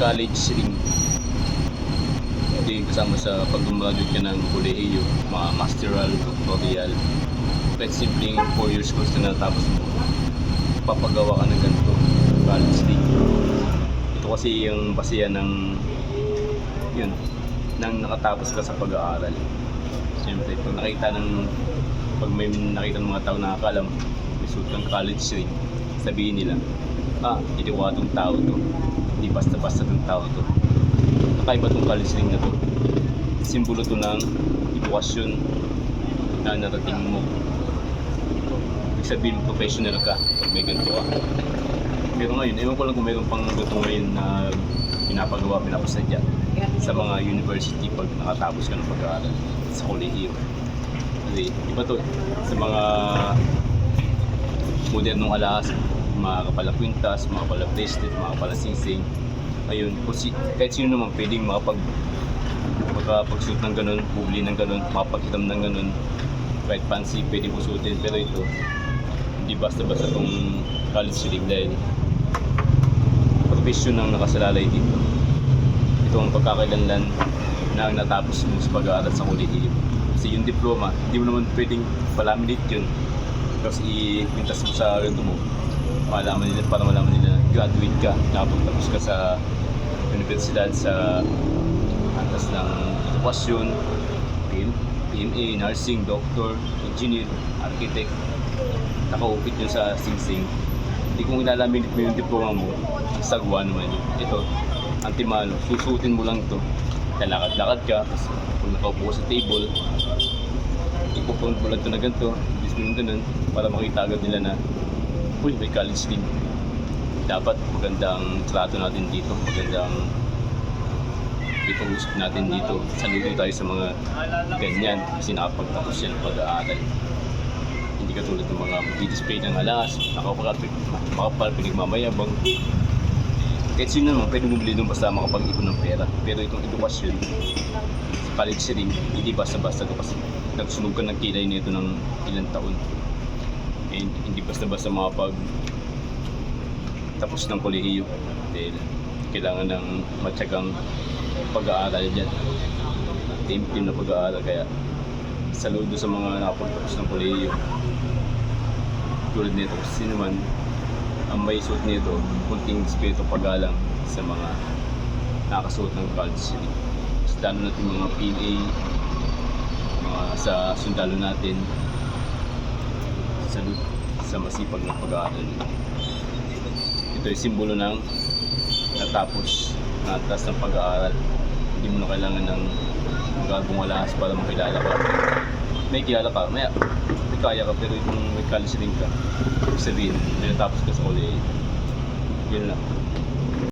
college ring. Ito yung kasama sa pag-graduate ka ng kolehiyo, mga masteral, doctoral. Kahit simpleng 4 years course na natapos mo, papagawa ka ng ganito, college ring. Ito kasi yung basihan ng yun, nang nakatapos ka sa pag-aaral. Siyempre, pag may nakita ng mga tao na nakakalam, may suot ng college ring, sabihin nila, itiwa tong tao to, hindi basta-basta tong tao to. Kakaiba tong college ring na to. Simbolo to ng edukasyon na narating mo. Ibig sabihin, professional ka pag may ganito ka. Pero ngayon, ewan ko lang kung mayroon pang ganito ngayon na pinapasadya sa mga university pag nakatapos ka ng pag-aaral sa kolehiyo. Kasi iba to, sa mga modernong alahas, mga kapalakwintas, mga kapala-bracelet, mga kapala-singsing. Ayun, kahit sino naman pwedeng makapagsuot ng ganun, bubili ng ganun, makapaghitam ng ganun, kahit fancy pwede mo suotin. Pero ito, hindi basta-basta itong college ring dahil profesyon ang nakasalalay dito. Ito ang pagkakailanlan na natapos mo sa pag-aaral sa kolehiyo. Kasi yung diploma, hindi mo naman pwedeng palaminate yun. Tapos i-pintas mo sa rento mo. Para malaman nila graduate ka, nakapagtapos ka sa universidad sa antas ng edukasyon, PMA, nursing, doctor, engineer, architect. Nakaupit yun sa singsing. Hindi kung ilalaminate mo yung diploma mo, sagwa naman yun. Ito, antimano, susutin mo lang to. Lalakad-lakad ka, tapos kung nakaupo ka sa table, ipupun mo lang ito na ganito, ganun, para makita agad nila na may college ring. Dapat magandang trato natin dito, magandang ipag-usap natin dito. Saludo tayo sa mga ganyan kasi nakapagtapos yan ng pag-aaral. Hindi katulad ng mga mag-display ng alas, makapal pinagmamayabang. Kahit sino naman pwede bumili doon basta makapag-ipon ng pera. Pero itong edukasyon sa college ring, hindi basta-basta ito kasi nagsunog ka ng kilay nito ng ilang taon. And hindi basta-basta makapag tapos ng kolehiyo dahil kailangan ng matyagang pag-aaral dyan, team na pag-aaral. Kaya saludo sa mga nakapagtapos ng kolehiyo tulad nito. Kasi naman ang may suot nito, kunting espiritu pag-alang sa mga nakasuot ng college ring. Kasi lalo natin mga PA, mga sa sundalo natin, sa masipag na pag-aaral. Ito ay simbolo ng natapos, natas ng pag-aaral. Hindi mo na kailangan ng magagong alahas para makilala ka. May kilala ka, may kaya ka, pero kung may college ring ka, sabihin, may natapos ka sa kolehiyo. Yun lang.